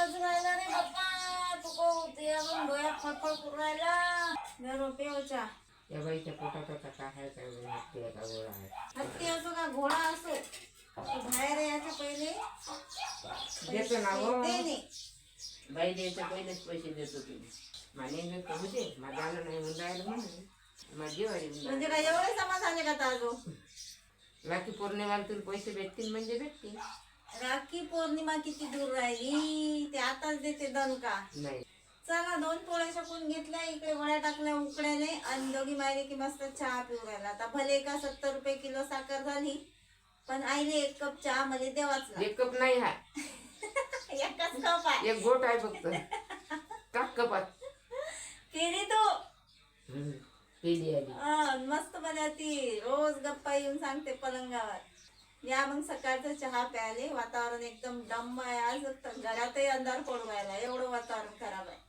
वाजून राहिला रे बाप्पा, तुको ते अजून डोळ्यात फडफड करून राहिला. मेरो पेवचा या बाईच्या पोटात आता काय आहे काय माहिती, हत्ती आहे का गोळा आहे. हत्ती असो का घोडा असो, तो बाहेर यायच्या पहिले देतो ना हो. दे नाही. बाई द्यायच्या पहिलेच पैसे देतो तुम्ही. माने करू दे, माझं आलं नाही म्हणून राहिलं म्हणून माझी वारी म्हणजे काय एवढे समाधान आहे का ताजो? राखी पौर्णिमाला तुला पैसे भेटतील म्हणजे भेटतील. राखी पौर्णिमा किती दूर राहिली, ते आताच देते दणका. नाही चला 2 पोळ्या शकून घेतल्या, इकडे वड्या टाकल्या उकड्याने आणि दोघी मायले की मस्त चहा पिऊ राहिला. आता भले का 70 रुपये किलो साखर झाली, पण आईले 1 कप चहा मध्ये द्यावाच लागला. 1 कप नाही हा, एकच कप आहे. 1 गोट आहे फक्त. टाक कपात. केली तो केली आली. मस्त मला ती रोज गप्पा येऊन सांगते पलंगावर. या मग सकाळचा चहा प्यायले. वातावरण एकदम दम्म आहे आज, घरातही अंधार पडून राहिला, एवढं वातावरण खराब आहे.